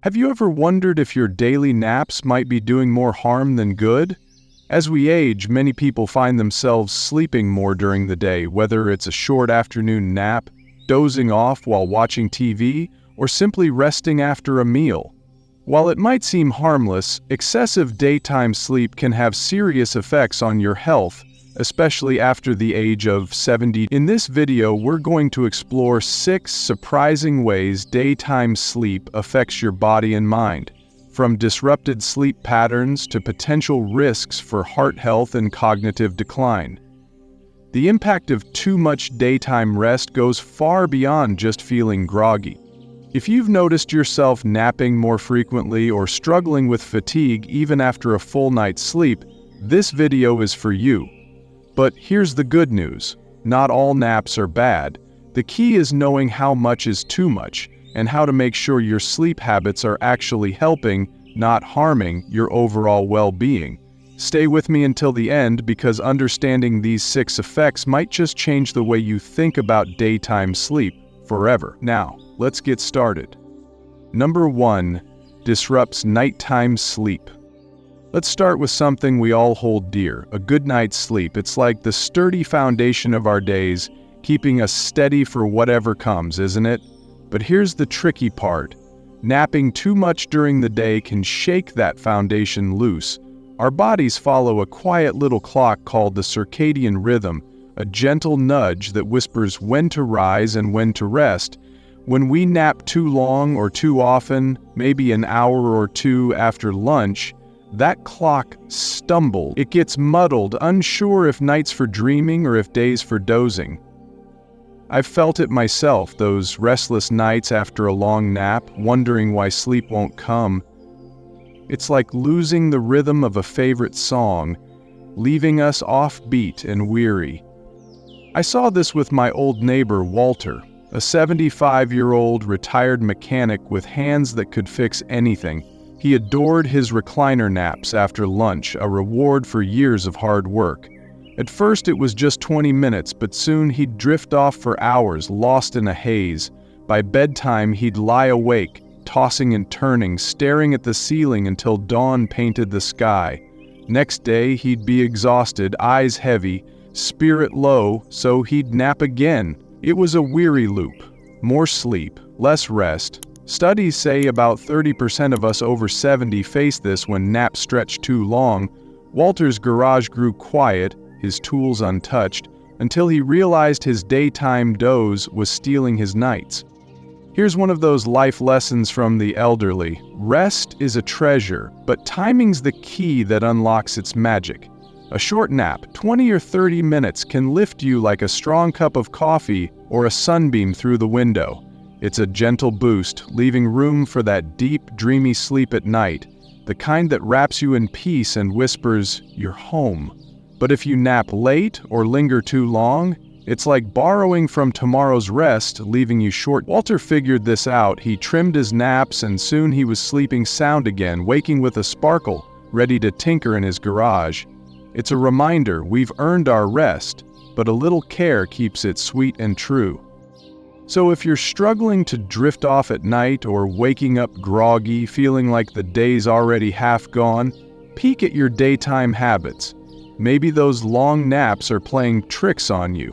Have you ever wondered if your daily naps might be doing more harm than good? As we age, many people find themselves sleeping more during the day, whether it's a short afternoon nap, dozing off while watching TV, or simply resting after a meal. While it might seem harmless, excessive daytime sleep can have serious effects on your health, especially after the age of 70. In this video, we're going to explore 6 surprising ways daytime sleep affects your body and mind, from disrupted sleep patterns to potential risks for heart health and cognitive decline. The impact of too much daytime rest goes far beyond just feeling groggy. If you've noticed yourself napping more frequently or struggling with fatigue even after a full night's sleep, this video is for you. But here's the good news. Not all naps are bad. The key is knowing how much is too much and how to make sure your sleep habits are actually helping, not harming, your overall well-being. Stay with me until the end because understanding these 6 effects might just change the way you think about daytime sleep forever. Now, let's get started. Number 1. Disrupts nighttime sleep. Let's start with something we all hold dear, a good night's sleep. It's like the sturdy foundation of our days, keeping us steady for whatever comes, isn't it? But here's the tricky part. Napping too much during the day can shake that foundation loose. Our bodies follow a quiet little clock called the circadian rhythm, a gentle nudge that whispers when to rise and when to rest. When we nap too long or too often, maybe an hour or two after lunch, that clock stumbles. It gets muddled, unsure if nights for dreaming or if days for dozing. I've felt it myself, those restless nights after a long nap, wondering why sleep won't come. It's like losing the rhythm of a favorite song, leaving us offbeat and weary. I saw this with my old neighbor, Walter, a 75-year-old retired mechanic with hands that could fix anything. He adored his recliner naps after lunch, a reward for years of hard work. At first it was just 20 minutes, but soon he'd drift off for hours, lost in a haze. By bedtime he'd lie awake, tossing and turning, staring at the ceiling until dawn painted the sky. Next day he'd be exhausted, eyes heavy, spirit low, so he'd nap again. It was a weary loop. More sleep, less rest. Studies say about 30% of us over 70 face this when naps stretch too long. Walter's garage grew quiet, his tools untouched, until he realized his daytime doze was stealing his nights. Here's one of those life lessons from the elderly. Rest is a treasure, but timing's the key that unlocks its magic. A short nap, 20 or 30 minutes, can lift you like a strong cup of coffee or a sunbeam through the window. It's a gentle boost, leaving room for that deep, dreamy sleep at night, the kind that wraps you in peace and whispers, "You're home." But if you nap late or linger too long, it's like borrowing from tomorrow's rest, leaving you short. Walter figured this out. He trimmed his naps and soon he was sleeping sound again, waking with a sparkle, ready to tinker in his garage. It's a reminder we've earned our rest, but a little care keeps it sweet and true. So if you're struggling to drift off at night or waking up groggy, feeling like the day's already half gone, peek at your daytime habits. Maybe those long naps are playing tricks on you.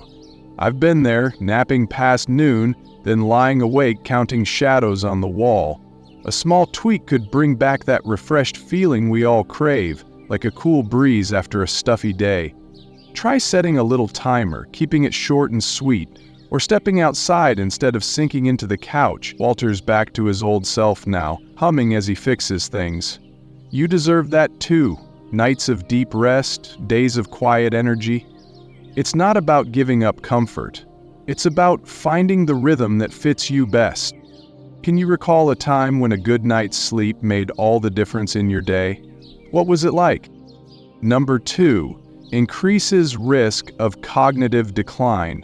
I've been there, napping past noon, then lying awake counting shadows on the wall. A small tweak could bring back that refreshed feeling we all crave, like a cool breeze after a stuffy day. Try setting a little timer, keeping it short and sweet, or stepping outside instead of sinking into the couch. Walter's back to his old self now, humming as he fixes things. You deserve that too. Nights of deep rest, days of quiet energy. It's not about giving up comfort. It's about finding the rhythm that fits you best. Can you recall a time when a good night's sleep made all the difference in your day? What was it like? Number 2. Increases risk of cognitive decline.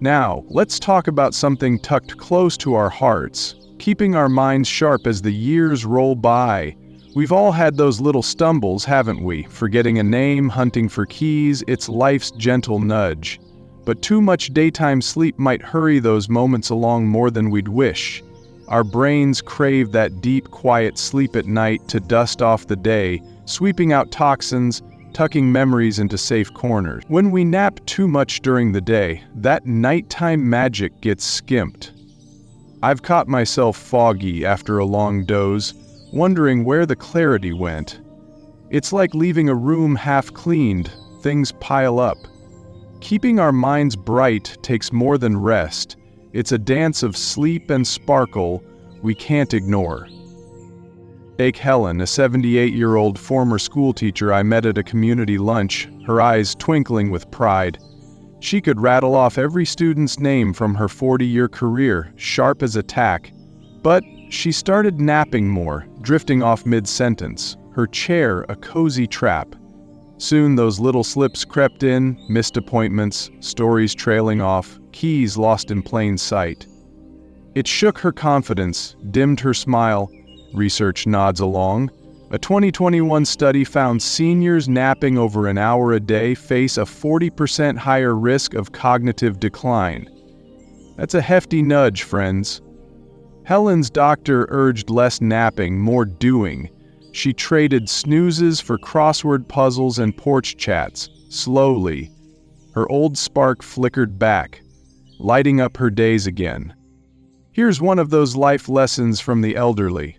Now, let's talk about something tucked close to our hearts, keeping our minds sharp as the years roll by. We've all had those little stumbles, haven't we? Forgetting a name, hunting for keys, it's life's gentle nudge. But too much daytime sleep might hurry those moments along more than we'd wish. Our brains crave that deep, quiet sleep at night to dust off the day, sweeping out toxins, tucking memories into safe corners. When we nap too much during the day, that nighttime magic gets skimped. I've caught myself foggy after a long doze, wondering where the clarity went. It's like leaving a room half cleaned, things pile up. Keeping our minds bright takes more than rest. It's a dance of sleep and sparkle we can't ignore. Take Helen, a 78-year-old former schoolteacher I met at a community lunch, her eyes twinkling with pride. She could rattle off every student's name from her 40-year career, sharp as a tack. But she started napping more, drifting off mid-sentence, her chair a cozy trap. Soon those little slips crept in, missed appointments, stories trailing off, keys lost in plain sight. It shook her confidence, dimmed her smile. Research nods along. A 2021 study found seniors napping over an hour a day face a 40% higher risk of cognitive decline. That's a hefty nudge, friends. Helen's doctor urged less napping, more doing. She traded snoozes for crossword puzzles and porch chats. Slowly, her old spark flickered back, lighting up her days again. Here's one of those life lessons from the elderly.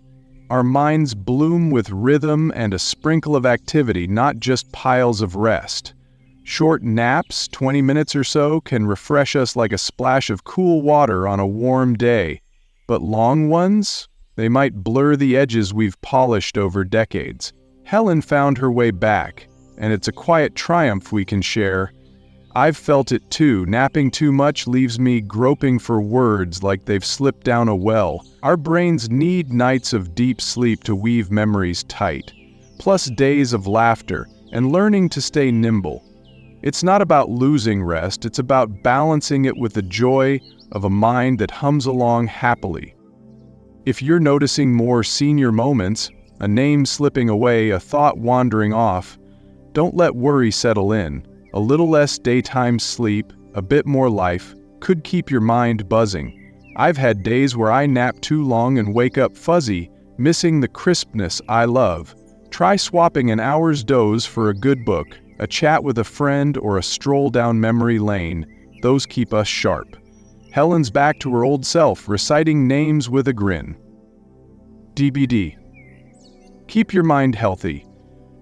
Our minds bloom with rhythm and a sprinkle of activity, not just piles of rest. Short naps, 20 minutes or so, can refresh us like a splash of cool water on a warm day. But long ones? They might blur the edges we've polished over decades. Helen found her way back, and it's a quiet triumph we can share. I've felt it too. Napping too much leaves me groping for words like they've slipped down a well. Our brains need nights of deep sleep to weave memories tight, plus days of laughter and learning to stay nimble. It's not about losing rest, it's about balancing it with the joy of a mind that hums along happily. If you're noticing more senior moments, a name slipping away, a thought wandering off, don't let worry settle in. A little less daytime sleep, a bit more life, could keep your mind buzzing. I've had days where I nap too long and wake up fuzzy, missing the crispness I love. Try swapping an hour's doze for a good book, a chat with a friend, or a stroll down memory lane. Those keep us sharp. Helen's back to her old self, reciting names with a grin. DBD. Keep your mind healthy.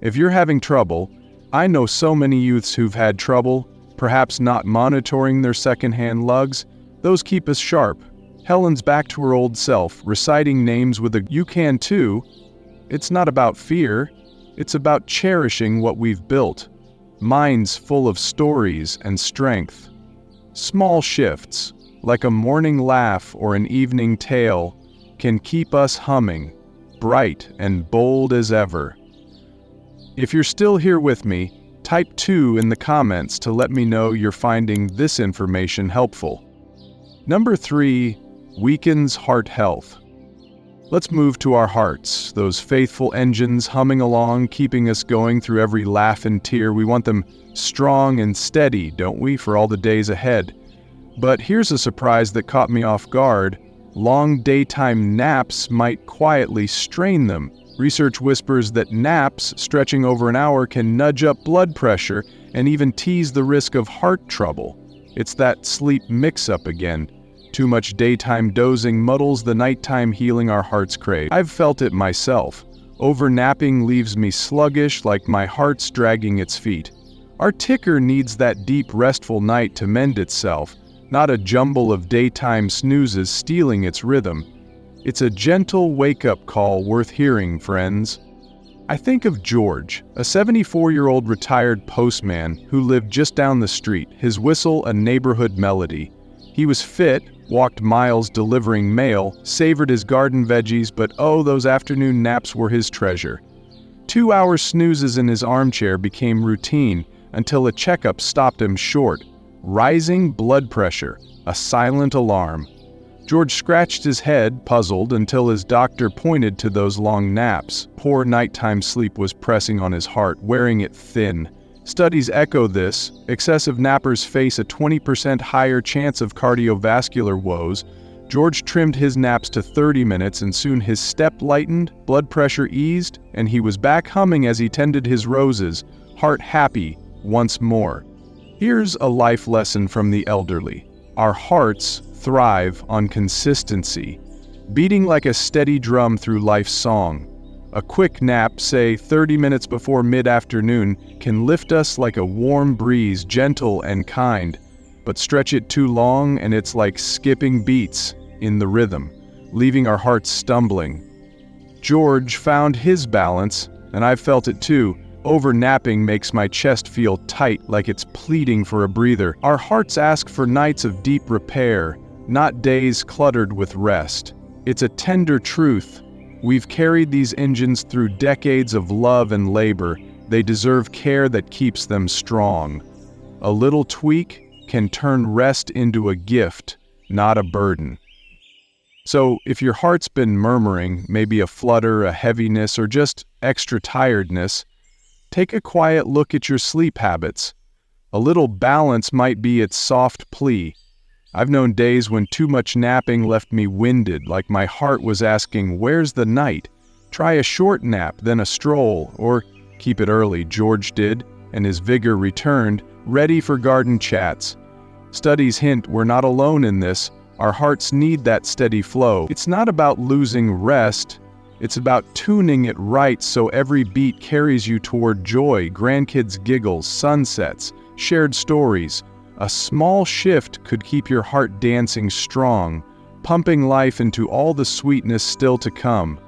If you're having trouble, I know so many youths who've had trouble, perhaps not monitoring their secondhand lugs. Those keep us sharp. Helen's back to her old self, reciting names with a "you can too." It's not about fear, it's about cherishing what we've built. Minds full of stories and strength. Small shifts, like a morning laugh or an evening tale, can keep us humming, bright and bold as ever. If you're still here with me, type 2 in the comments to let me know you're finding this information helpful. Number 3, weakens heart health. Let's move to our hearts, those faithful engines humming along, keeping us going through every laugh and tear. We want them strong and steady, don't we, for all the days ahead? But here's a surprise that caught me off guard. Long daytime naps might quietly strain them. Research whispers that naps stretching over an hour can nudge up blood pressure and even tease the risk of heart trouble. It's that sleep mix-up again. Too much daytime dozing muddles the nighttime healing our hearts crave. I've felt it myself. Overnapping leaves me sluggish, like my heart's dragging its feet. Our ticker needs that deep, restful night to mend itself, not a jumble of daytime snoozes stealing its rhythm. It's a gentle wake-up call worth hearing, friends. I think of George, a 74-year-old retired postman who lived just down the street, his whistle a neighborhood melody. He was fit, walked miles delivering mail, savored his garden veggies, but oh, those afternoon naps were his treasure. 2-hour snoozes in his armchair became routine until a checkup stopped him short. Rising blood pressure, a silent alarm. George scratched his head, puzzled, until his doctor pointed to those long naps. Poor nighttime sleep was pressing on his heart, wearing it thin. Studies echo this. Excessive nappers face a 20% higher chance of cardiovascular woes, George trimmed his naps to 30 minutes and soon his step lightened, blood pressure eased, and he was back humming as he tended his roses, heart happy once more. Here's a life lesson from the elderly. Our hearts thrive on consistency, beating like a steady drum through life's song. A quick nap, say 30 minutes before mid-afternoon, can lift us like a warm breeze, gentle and kind. But stretch it too long and it's like skipping beats in the rhythm, leaving our hearts stumbling. George found his balance, and I've felt it too. Over-napping makes my chest feel tight, like it's pleading for a breather. Our hearts ask for nights of deep repair, not days cluttered with rest. It's a tender truth. We've carried these engines through decades of love and labor. They deserve care that keeps them strong. A little tweak can turn rest into a gift, not a burden. So, if your heart's been murmuring, maybe a flutter, a heaviness, or just extra tiredness, take a quiet look at your sleep habits. A little balance might be its soft plea. I've known days when too much napping left me winded, like my heart was asking, "Where's the night?" Try a short nap, then a stroll, or keep it early. George did, and his vigor returned, ready for garden chats. Studies hint we're not alone in this. Our hearts need that steady flow. It's not about losing rest. It's about tuning it right so every beat carries you toward joy, grandkids' giggles, sunsets, shared stories. A small shift could keep your heart dancing strong, pumping life into all the sweetness still to come.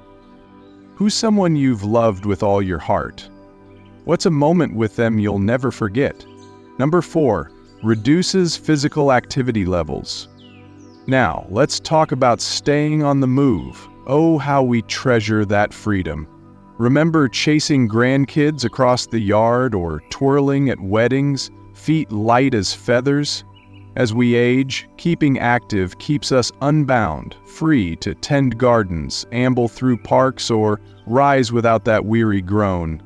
Who's someone you've loved with all your heart? What's a moment with them you'll never forget? Number 4, reduces physical activity levels. Now, let's talk about staying on the move. Oh, how we treasure that freedom. Remember chasing grandkids across the yard or twirling at weddings, feet light as feathers? As we age, keeping active keeps us unbound, free to tend gardens, amble through parks, or rise without that weary groan.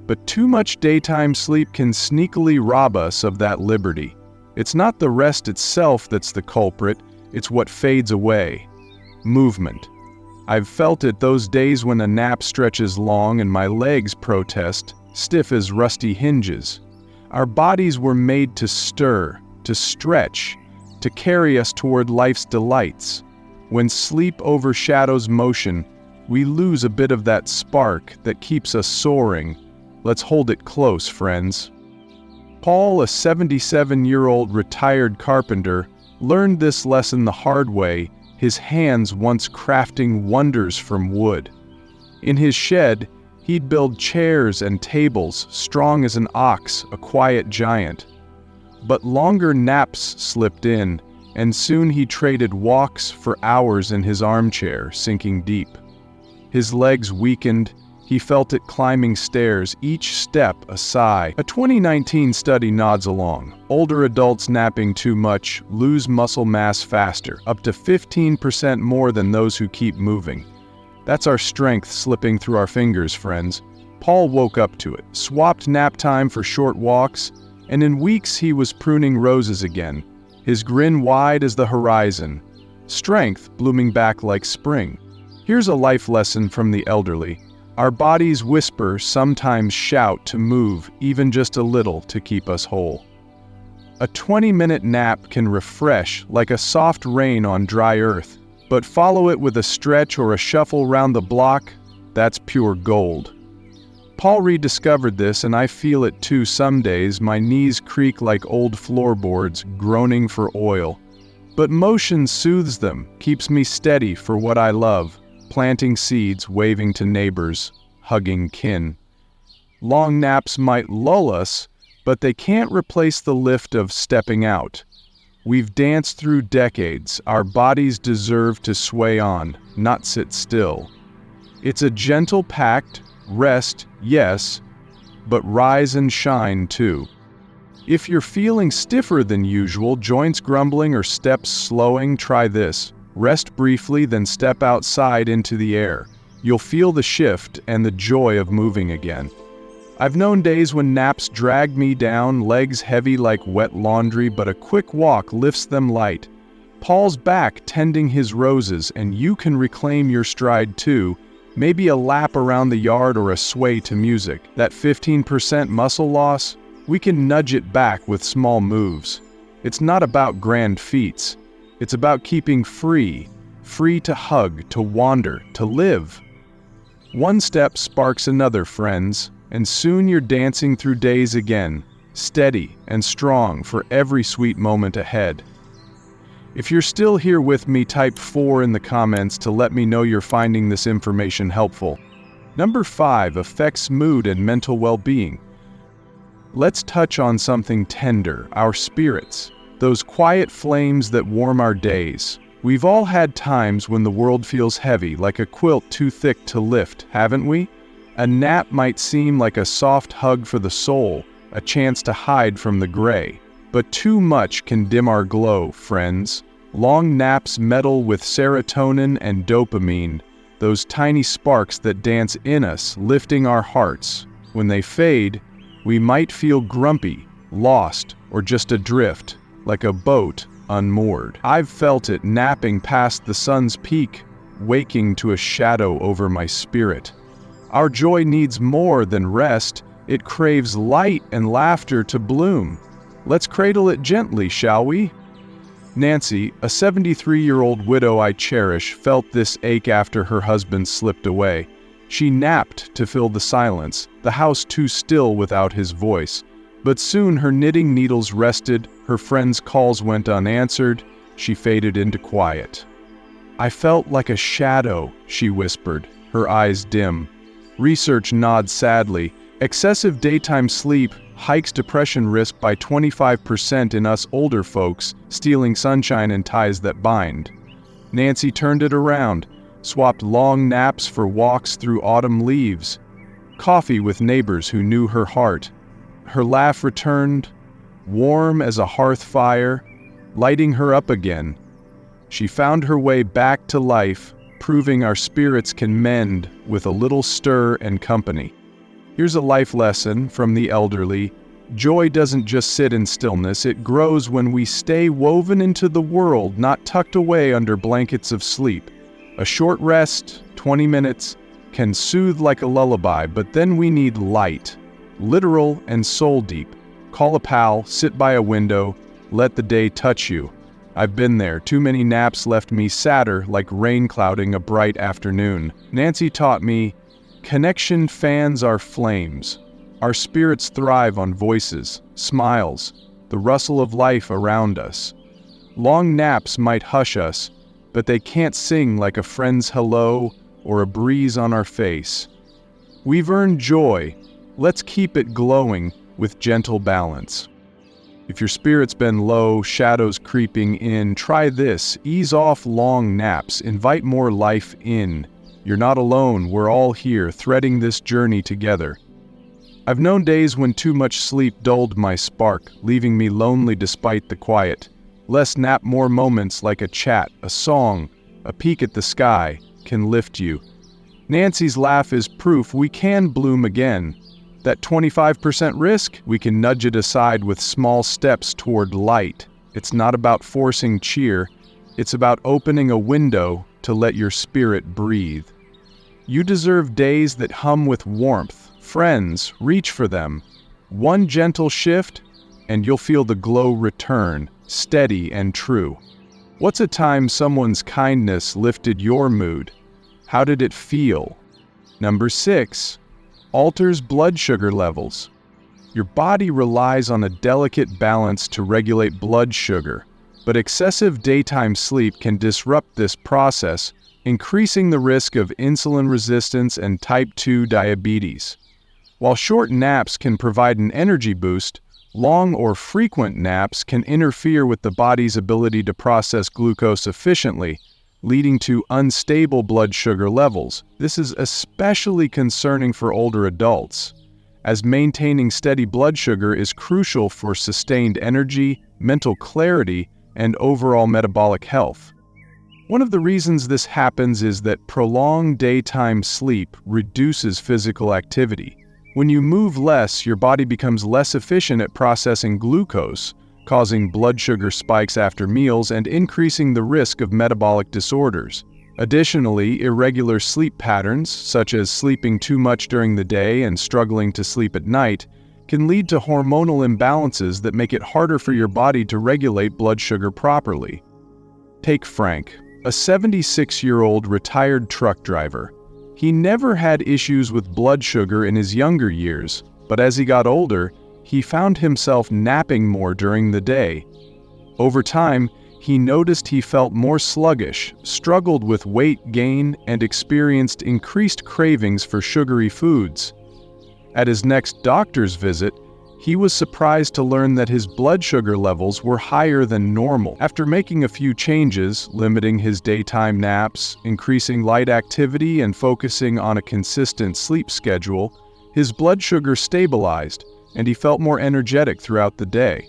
But too much daytime sleep can sneakily rob us of that liberty. It's not the rest itself that's the culprit, it's what fades away. Movement. I've felt it those days when a nap stretches long and my legs protest, stiff as rusty hinges. Our bodies were made to stir, to stretch, to carry us toward life's delights. When sleep overshadows motion, we lose a bit of that spark that keeps us soaring. Let's hold it close, friends. Paul, a 77-year-old retired carpenter, learned this lesson the hard way, his hands once crafting wonders from wood. In his shed, he'd build chairs and tables, strong as an ox, a quiet giant. But longer naps slipped in, and soon he traded walks for hours in his armchair, sinking deep. His legs weakened, he felt it climbing stairs, each step a sigh. A 2019 study nods along. Older adults napping too much lose muscle mass faster, up to 15% more than those who keep moving. That's our strength slipping through our fingers, friends. Paul woke up to it, swapped nap time for short walks, and in weeks he was pruning roses again, his grin wide as the horizon, strength blooming back like spring. Here's a life lesson from the elderly. Our bodies whisper, sometimes shout to move, even just a little to keep us whole. A 20-minute nap can refresh like a soft rain on dry earth, but follow it with a stretch or a shuffle round the block, that's pure gold. Paul rediscovered this, and I feel it too some days. My knees creak like old floorboards, groaning for oil. But motion soothes them, keeps me steady for what I love. Planting seeds, waving to neighbors, hugging kin. Long naps might lull us, but they can't replace the lift of stepping out. We've danced through decades. Our bodies deserve to sway on, not sit still. It's a gentle pact, rest, yes, but rise and shine too. If you're feeling stiffer than usual, joints grumbling or steps slowing, try this. Rest briefly, then step outside into the air. You'll feel the shift and the joy of moving again. I've known days when naps dragged me down, legs heavy like wet laundry, but a quick walk lifts them light. Paul's back tending his roses, and you can reclaim your stride too. Maybe a lap around the yard or a sway to music. That 15% muscle loss, we can nudge it back with small moves. It's not about grand feats. It's about keeping free to hug, to wander, to live. One step sparks another, friends, and soon you're dancing through days again, steady and strong for every sweet moment ahead. If you're still here with me, type 4 in the comments to let me know you're finding this information helpful. Number 5 affects mood and mental well-being. Let's touch on something tender, our spirits, those quiet flames that warm our days. We've all had times when the world feels heavy, like a quilt too thick to lift, haven't we? A nap might seem like a soft hug for the soul, a chance to hide from the gray. But too much can dim our glow, friends. Long naps meddle with serotonin and dopamine, those tiny sparks that dance in us, lifting our hearts. When they fade, we might feel grumpy, lost, or just adrift, like a boat unmoored. I've felt it napping past the sun's peak, waking to a shadow over my spirit. Our joy needs more than rest. It craves light and laughter to bloom. Let's cradle it gently, shall we? Nancy, a 73-year-old widow I cherish, felt this ache after her husband slipped away. She napped to fill the silence, the house too still without his voice. But soon her knitting needles rested, her friends' calls went unanswered, she faded into quiet. I felt like a shadow, she whispered, her eyes dim. Research nods sadly. Excessive daytime sleep hikes depression risk by 25% in us older folks, stealing sunshine and ties that bind. Nancy turned it around, swapped long naps for walks through autumn leaves, coffee with neighbors who knew her heart. Her laugh returned, warm as a hearth fire, lighting her up again. She found her way back to life, proving our spirits can mend with a little stir and company. Here's a life lesson from the elderly. Joy doesn't just sit in stillness, it grows when we stay woven into the world, not tucked away under blankets of sleep. A short rest, 20 minutes, can soothe like a lullaby, but then we need light, literal and soul deep. Call a pal, sit by a window, let the day touch you. I've been there. Too many naps left me sadder, like rain clouding a bright afternoon. Nancy taught me, connection fans our flames. Our spirits thrive on voices, smiles, the rustle of life around us. Long naps might hush us, but they can't sing like a friend's hello or a breeze on our face. We've earned joy. Let's keep it glowing with gentle balance. If your spirit's been low, shadows creeping in, try this. Ease off long naps. Invite more life in. You're not alone. We're all here, threading this journey together. I've known days when too much sleep dulled my spark, leaving me lonely despite the quiet. Less nap, more moments like a chat, a song, a peek at the sky can lift you. Nancy's laugh is proof we can bloom again. That 25% risk, we can nudge it aside with small steps toward light. It's not about forcing cheer, it's about opening a window to let your spirit breathe. You deserve days that hum with warmth. Friends, reach for them. One gentle shift, and you'll feel the glow return, steady and true. What's a time someone's kindness lifted your mood? How did it feel? Number 6. Alters blood sugar levels. Your body relies on a delicate balance to regulate blood sugar, but excessive daytime sleep can disrupt this process, increasing the risk of insulin resistance and type 2 diabetes. While short naps can provide an energy boost, long or frequent naps can interfere with the body's ability to process glucose efficiently, leading to unstable blood sugar levels. This is especially concerning for older adults, as maintaining steady blood sugar is crucial for sustained energy, mental clarity, and overall metabolic health. One of the reasons this happens is that prolonged daytime sleep reduces physical activity. When you move less, your body becomes less efficient at processing glucose, causing blood sugar spikes after meals and increasing the risk of metabolic disorders. Additionally, irregular sleep patterns, such as sleeping too much during the day and struggling to sleep at night, can lead to hormonal imbalances that make it harder for your body to regulate blood sugar properly. Take Frank, a 76-year-old retired truck driver. He never had issues with blood sugar in his younger years, but as he got older, he found himself napping more during the day. Over time, he noticed he felt more sluggish, struggled with weight gain, and experienced increased cravings for sugary foods. At his next doctor's visit, he was surprised to learn that his blood sugar levels were higher than normal. After making a few changes, limiting his daytime naps, increasing light activity, and focusing on a consistent sleep schedule, his blood sugar stabilized, and he felt more energetic throughout the day.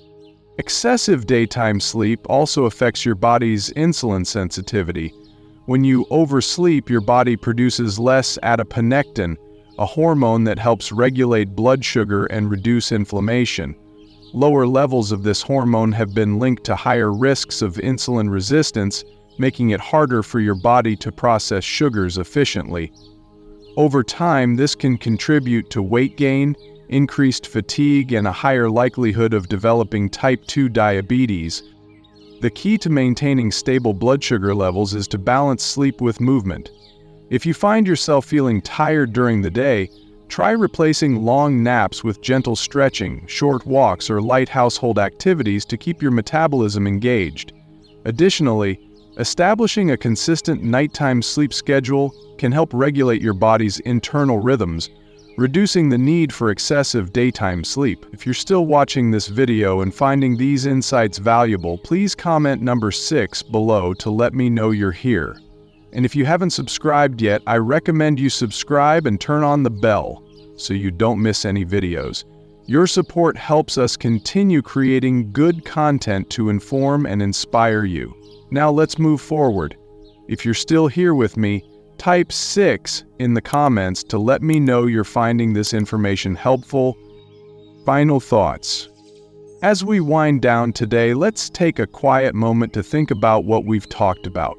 Excessive daytime sleep also affects your body's insulin sensitivity. When you oversleep, your body produces less adiponectin, a hormone that helps regulate blood sugar and reduce inflammation. Lower levels of this hormone have been linked to higher risks of insulin resistance, making it harder for your body to process sugars efficiently. Over time, this can contribute to weight gain, increased fatigue, and a higher likelihood of developing type 2 diabetes. The key to maintaining stable blood sugar levels is to balance sleep with movement. If you find yourself feeling tired during the day, try replacing long naps with gentle stretching, short walks, or light household activities to keep your metabolism engaged. Additionally, establishing a consistent nighttime sleep schedule can help regulate your body's internal rhythms, reducing the need for excessive daytime sleep. If you're still watching this video and finding these insights valuable, please comment number 6 below to let me know you're here. And if you haven't subscribed yet, I recommend you subscribe and turn on the bell so you don't miss any videos. Your support helps us continue creating good content to inform and inspire you. Now let's move forward. If you're still here with me, type 6 in the comments to let me know you're finding this information helpful. Final thoughts. As we wind down today, let's take a quiet moment to think about what we've talked about.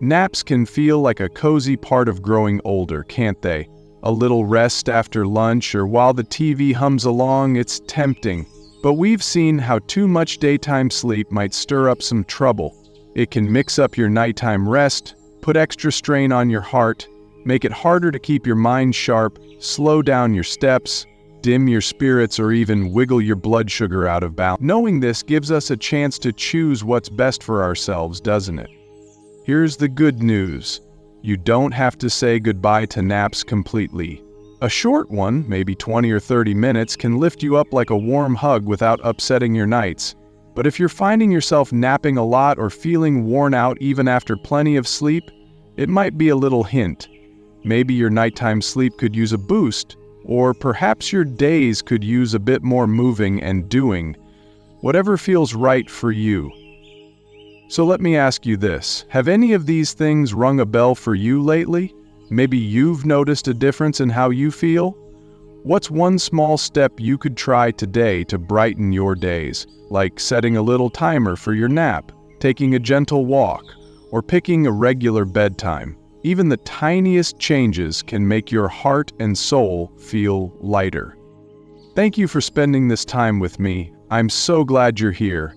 Naps can feel like a cozy part of growing older, can't they? A little rest after lunch or while the TV hums along, it's tempting. But we've seen how too much daytime sleep might stir up some trouble. It can mix up your nighttime rest, put extra strain on your heart, make it harder to keep your mind sharp, slow down your steps, dim your spirits, or even wiggle your blood sugar out of balance. Knowing this gives us a chance to choose what's best for ourselves, doesn't it? Here's the good news. You don't have to say goodbye to naps completely. A short one, maybe 20 or 30 minutes, can lift you up like a warm hug without upsetting your nights. But if you're finding yourself napping a lot or feeling worn out even after plenty of sleep, it might be a little hint. Maybe your nighttime sleep could use a boost, or perhaps your days could use a bit more moving and doing. Whatever feels right for you. So let me ask you this, have any of these things rung a bell for you lately? Maybe you've noticed a difference in how you feel? What's one small step you could try today to brighten your days, like setting a little timer for your nap, taking a gentle walk, or picking a regular bedtime? Even the tiniest changes can make your heart and soul feel lighter. Thank you for spending this time with me. I'm so glad you're here.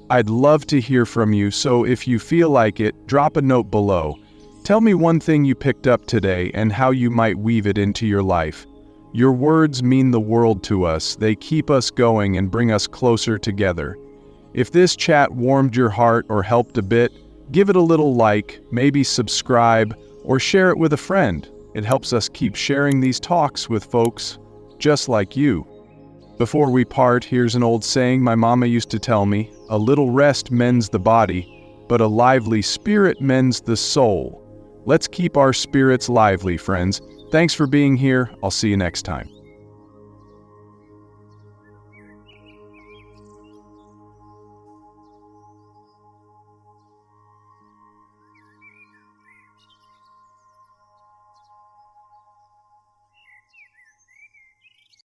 I'd love to hear from you, so if you feel like it, drop a note below. Tell me one thing you picked up today and how you might weave it into your life. Your words mean the world to us. They keep us going and bring us closer together. If this chat warmed your heart or helped a bit, give it a little like, maybe subscribe, or share it with a friend. It helps us keep sharing these talks with folks just like you. Before we part, here's an old saying my mama used to tell me, a little rest mends the body, but a lively spirit mends the soul. Let's keep our spirits lively, friends. Thanks for being here. I'll see you next time.